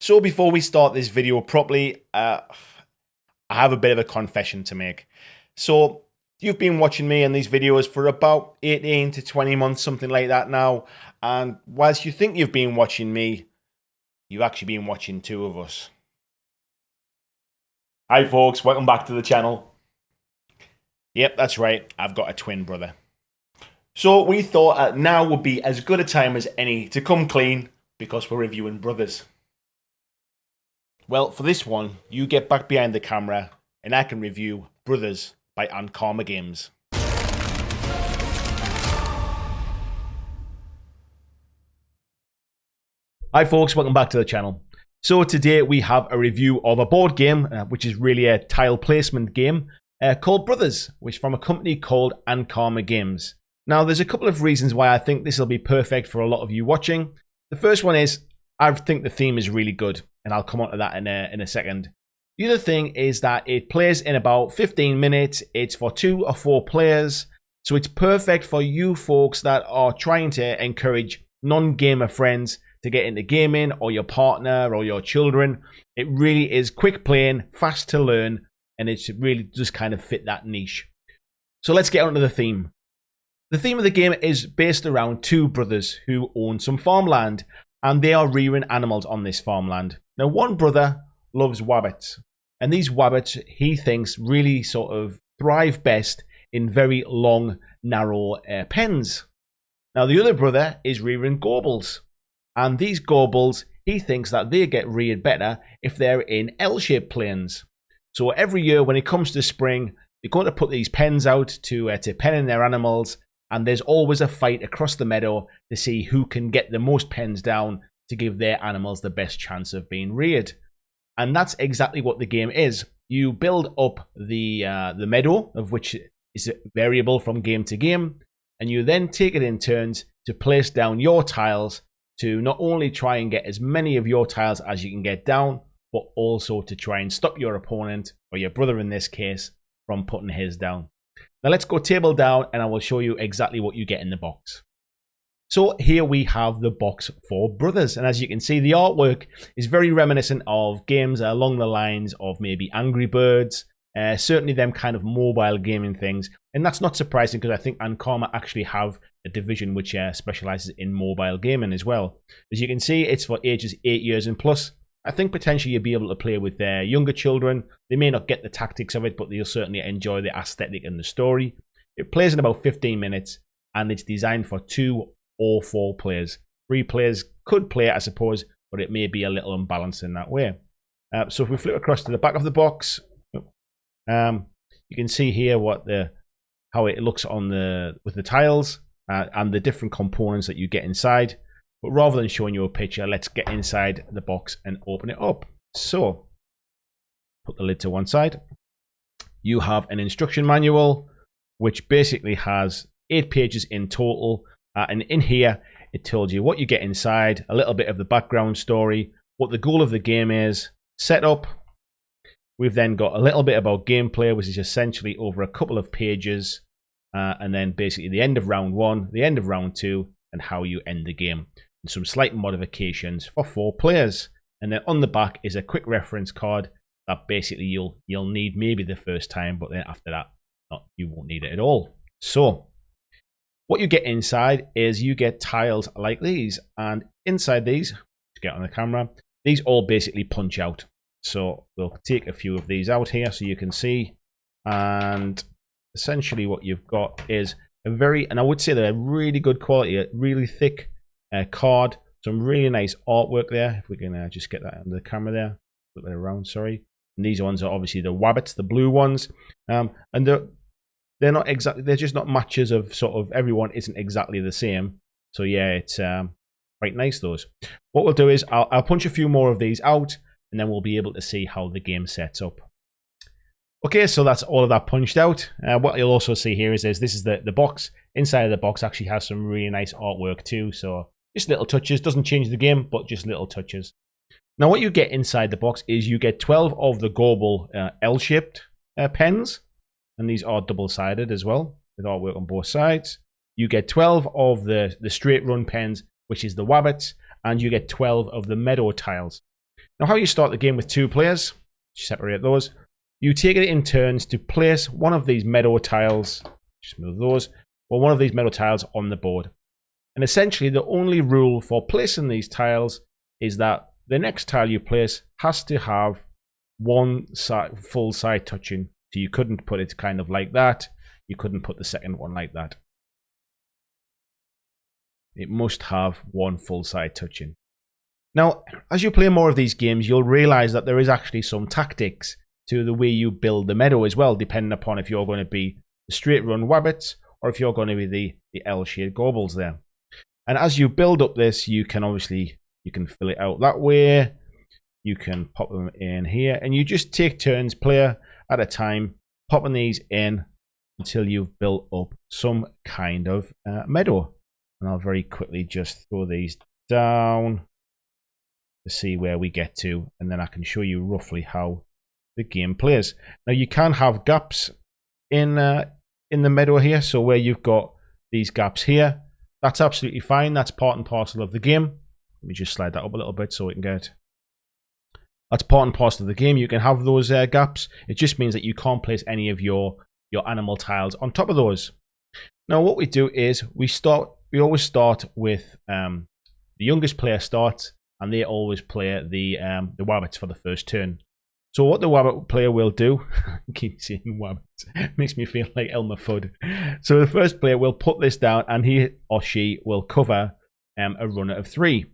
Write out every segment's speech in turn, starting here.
So before we start this video properly, I have a bit of a confession to make. So you've been watching me in these videos for about 18 to 20 months, something like that now. And whilst you think you've been watching me, you've actually been watching two of us. Hi folks, welcome back to the channel. Yep, that's right, I've got a twin brother. So we thought now would be as good a time as any to come clean because we're reviewing brothers. Well, for this one, you get back behind the camera and I can review Brothers by Ankama Games. Hi folks, welcome back to the channel. So today we have a review of a board game, which is really a tile placement game, called Brothers, which is from a company called Ankama Games. Now there's a couple of reasons why I think this will be perfect for a lot of you watching. The first one is, I think the theme is really good, and I'll come on to that in a second. The other thing is that it plays in about 15 minutes. It's for 2 or 4 players, so it's perfect for you folks that are trying to encourage non-gamer friends to get into gaming, or your partner or your children. It really is quick playing, fast to learn, and it's really just kind of fit that niche. So let's get onto the theme. The theme of the game is based around 2 brothers who own some farmland, and they are rearing animals on this farmland. Now, one brother loves wabbits, and these wabbits, he thinks, really sort of thrive best in very long, narrow pens. Now, the other brother is rearing gorbals, and these gorbals, he thinks that they get reared better if they're in L-shaped planes. So every year when it comes to spring, they're going to put these pens out to pen in their animals, and there's always a fight across the meadow to see who can get the most pens down to give their animals the best chance of being reared. And that's exactly what the game is. You build up the meadow, of which is variable from game to game, and you then take it in turns to place down your tiles to not only try and get as many of your tiles as you can get down, but also to try and stop your opponent, or your brother in this case, from putting his down. Now let's go table down and I will show you exactly what you get in the box. So here we have the box for Brothers, and as you can see, the artwork is very reminiscent of games along the lines of maybe Angry Birds, certainly them kind of mobile gaming things, and that's not surprising because I think Ankama actually have a division which specializes in mobile gaming as well. As you can see, it's for ages 8 years and plus. I think potentially you'll be able to play with their younger children. They may not get the tactics of it, but they'll certainly enjoy the aesthetic and the story. It plays in about 15 minutes, and it's designed for 2 or 4 players. 3 players could play it, I suppose, but it may be a little unbalanced in that way. So if we flip across to the back of the box, you can see here how it looks on with the tiles and the different components that you get inside. But rather than showing you a picture, let's get inside the box and open it up. So, put the lid to one side. You have an instruction manual, which basically has 8 pages in total. And in here, it tells you what you get inside, a little bit of the background story, what the goal of the game is, setup. We've then got a little bit about gameplay, which is essentially over a couple of pages. And then basically the end of round 1, the end of round 2, and how you end the game. And some slight modifications for 4 players. And then on the back is a quick reference card that basically you'll need maybe the first time, but then after that, you won't need it at all. So, what you get inside is you get tiles like these, and inside these, to get on the camera, these all basically punch out. So we'll take a few of these out here so you can see, and essentially what you've got is a very, and I would say they're really good quality, a really thick card, some really nice artwork there. If we can just get that under the camera there, flip it around, sorry. And these ones are obviously the wabbits, the blue ones, and they're not exactly, they're just not matches of sort of, everyone isn't exactly the same. So yeah, it's quite nice, those. What we'll do is I'll punch a few more of these out, and then we'll be able to see how the game sets up. Okay, so that's all of that punched out. What you'll also see here is this is the box. Inside of the box actually has some really nice artwork too, so just little touches. Doesn't change the game, but just little touches. Now what you get inside the box is you get 12 of the Gorbal L-shaped pens, and these are double-sided as well, with artwork on both sides. You get 12 of the straight run pens, which is the wabbits, and you get 12 of the meadow tiles. Now, how you start the game with 2 players, separate those. You take it in turns to place one of these meadow tiles, just move those, or one of these meadow tiles on the board. And essentially, the only rule for placing these tiles is that the next tile you place has to have one side, full side touching. So you couldn't put it kind of like that. You couldn't put the second one like that. It must have one full side touching. Now, as you play more of these games, you'll realize that there is actually some tactics to the way you build the meadow as well, depending upon if you're going to be the straight run wabbits or if you're going to be the L-shaped gobbles there. And as you build up this, you can fill it out that way. You can pop them in here, and you just take turns, player at a time, popping these in until you've built up some kind of meadow. And I'll very quickly just throw these down to see where we get to, and then I can show you roughly how the game plays. Now, you can have gaps in the meadow here, so where you've got these gaps here, that's absolutely fine. That's part and parcel of the game. Let me just slide that up a little bit so we can get. That's part and parcel of the game. You can have those gaps. It just means that you can't place any of your animal tiles on top of those. Now, what we do is we always start with the youngest player starts, and they always play the wabbits for the first turn. So what the wabbit player will do, I keep saying wabbits, makes me feel like Elmer Fudd. So the first player will put this down, and he or she will cover a runner of 3.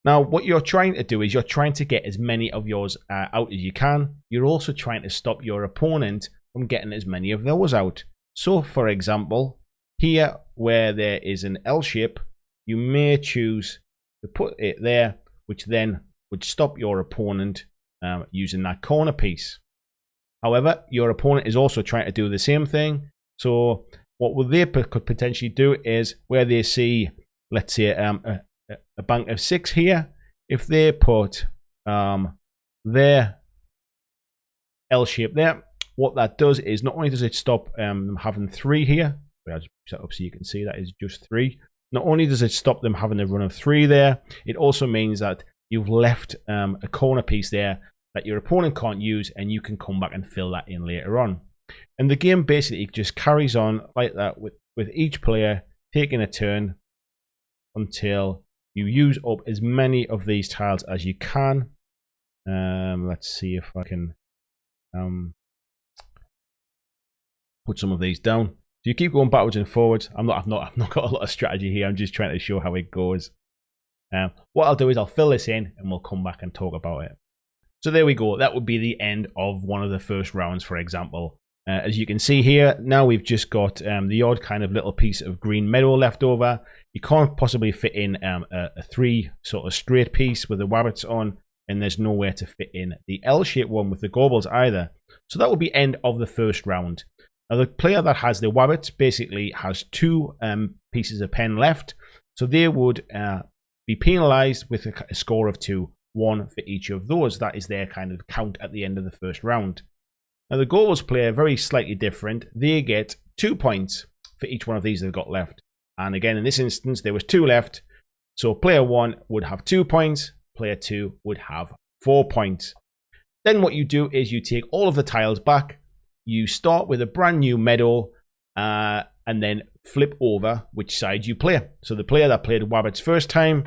Now, what you're trying to do is you're trying to get as many of yours out as you can. You're also trying to stop your opponent from getting as many of those out. So, for example, here where there is an L shape, you may choose to put it there, which then would stop your opponent using that corner piece. However, your opponent is also trying to do the same thing. So what they could potentially do is where they see, let's say, a bank of 6 here, if they put their L shape there, what that does is not only does it stop them having 3 here, I'll just push that up so you can see that is just 3. Not only does it stop them having a run of 3 there, it also means that you've left a corner piece there that your opponent can't use, and you can come back and fill that in later on. And the game basically just carries on like that with each player taking a turn until you use up as many of these tiles as you can. Let's see if I can put some of these down. So you keep going backwards and forwards. I've not got a lot of strategy here. I'm just trying to show how it goes. What I'll do is I'll fill this in, and we'll come back and talk about it. So there we go. That would be the end of one of the first rounds, for example. As you can see here, now we've just got the odd kind of little piece of green meadow left over. You can't possibly fit in a 3 sort of straight piece with the wabbits on, and there's nowhere to fit in the L-shaped one with the gobbles either. So that would be end of the first round. Now, the player that has the wabbits basically has 2 pieces of pen left, so they would be penalized with a score of 2, 1 for each of those. That is their kind of count at the end of the first round. Now, the gobbles player, very slightly different. They get 2 points for each one of these they've got left. And again, in this instance, there was 2 left. So player 1 would have 2 points. Player 2 would have 4 points. Then what you do is you take all of the tiles back. You start with a brand new meadow and then flip over which side you play. So the player that played wabbits first time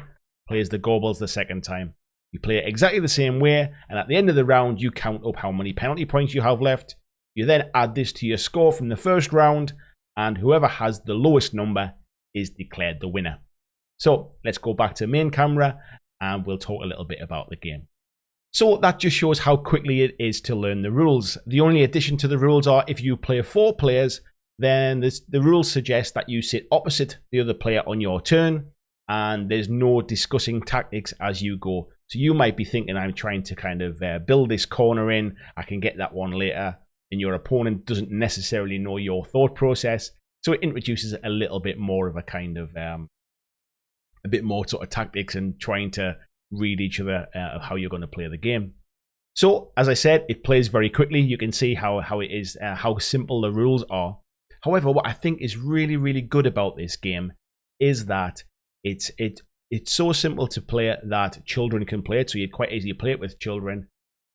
plays the gobbles the second time. You play it exactly the same way, and at the end of the round, you count up how many penalty points you have left. You then add this to your score from the first round, and whoever has the lowest number is declared the winner. So let's go back to main camera, and we'll talk a little bit about the game. So that just shows how quickly it is to learn the rules. The only addition to the rules are if you play 4 players, then the rules suggest that you sit opposite the other player on your turn, and there's no discussing tactics as you go. So you might be thinking, I'm trying to kind of build this corner in, I can get that one later, and your opponent doesn't necessarily know your thought process. So it introduces a little bit more of a kind of, a bit more sort of tactics and trying to read each other of how you're going to play the game. So, as I said, it plays very quickly. You can see how it is, how simple the rules are. However, what I think is really, really good about this game is that it It's so simple to play that children can play it, so you'd quite easily play it with children.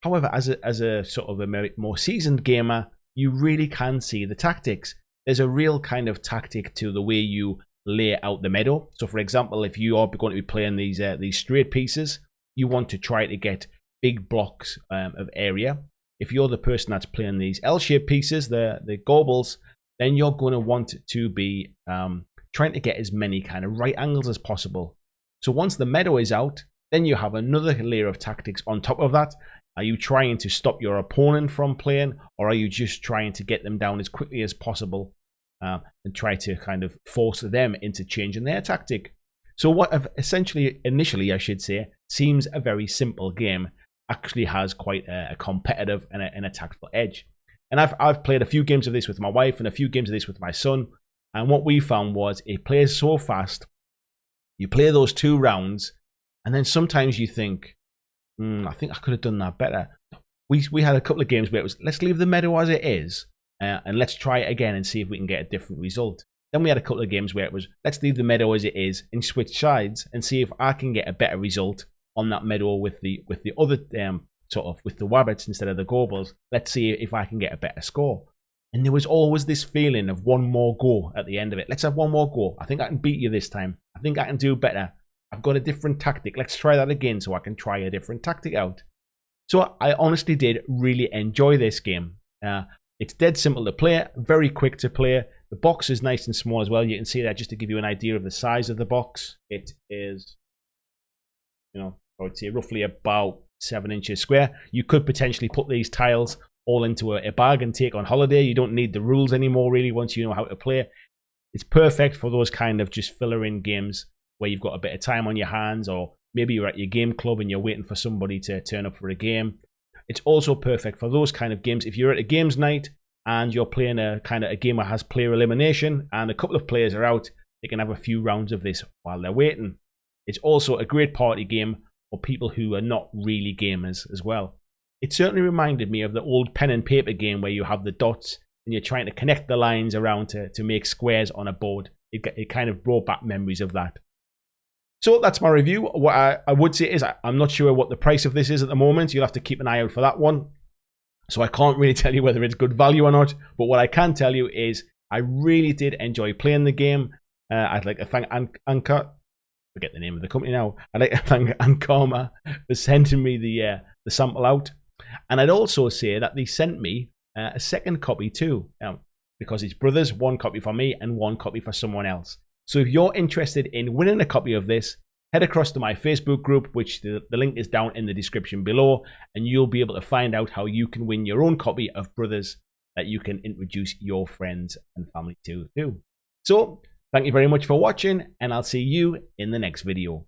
However, as a sort of a more seasoned gamer, you really can see the tactics. There's a real kind of tactic to the way you lay out the meadow. So for example, if you are going to be playing these straight pieces, you want to try to get big blocks of area. If you're the person that's playing these L-shaped pieces, the gobbles, then you're going to want to be trying to get as many kind of right angles as possible. So once the meadow is out, then you have another layer of tactics on top of that. Are you trying to stop your opponent from playing, or are you just trying to get them down as quickly as possible and try to kind of force them into changing their tactic? So what essentially, initially I should say, seems a very simple game, actually has quite a competitive and a tactical edge. And I've played a few games of this with my wife and a few games of this with my son, and what we found was it plays so fast. You play those 2 rounds, and then sometimes you think, I think I could have done that better. We had a couple of games where it was, let's leave the meadow as it is, and let's try it again and see if we can get a different result. Then we had a couple of games where it was, let's leave the meadow as it is and switch sides and see if I can get a better result on that meadow with the other sort of with the wabbits instead of the gobles. Let's see if I can get a better score. And there was always this feeling of one more go at the end of it. Let's have one more go. I think I can beat you this time. I think I can do better. I've got a different tactic. Let's try that again so I can try a different tactic out. So I honestly did really enjoy this game. It's dead simple to play, very quick to play. The box is nice and small as well. You can see that just to give you an idea of the size of the box. It is, I would say roughly about 7 inches square. You could potentially put these tiles all into a bag and take on holiday. You don't need the rules anymore really once you know how to play. It's perfect for those kind of just filler in games where you've got a bit of time on your hands, or maybe you're at your game club and you're waiting for somebody to turn up for a game. It's also perfect for those kind of games if you're at a games night and you're playing a kind of a game that has player elimination and a couple of players are out. They can have a few rounds of this while they're waiting. It's also a great party game for people who are not really gamers as well. It certainly reminded me of the old pen and paper game where you have the dots and you're trying to connect the lines around to make squares on a board. It kind of brought back memories of that. So that's my review. What I would say is I'm not sure what the price of this is at the moment. You'll have to keep an eye out for that one. So I can't really tell you whether it's good value or not. But what I can tell you is I really did enjoy playing the game. I'd like to thank Ankama. Forget the name of the company now. I'd like to thank Ankama for sending me the sample out. And I'd also say that they sent me a second copy too. Because it's brothers, 1 copy for me and 1 copy for someone else. So if you're interested in winning a copy of this, head across to my Facebook group, which the link is down in the description below, and you'll be able to find out how you can win your own copy of Brothers that you can introduce your friends and family to too. So thank you very much for watching, and I'll see you in the next video.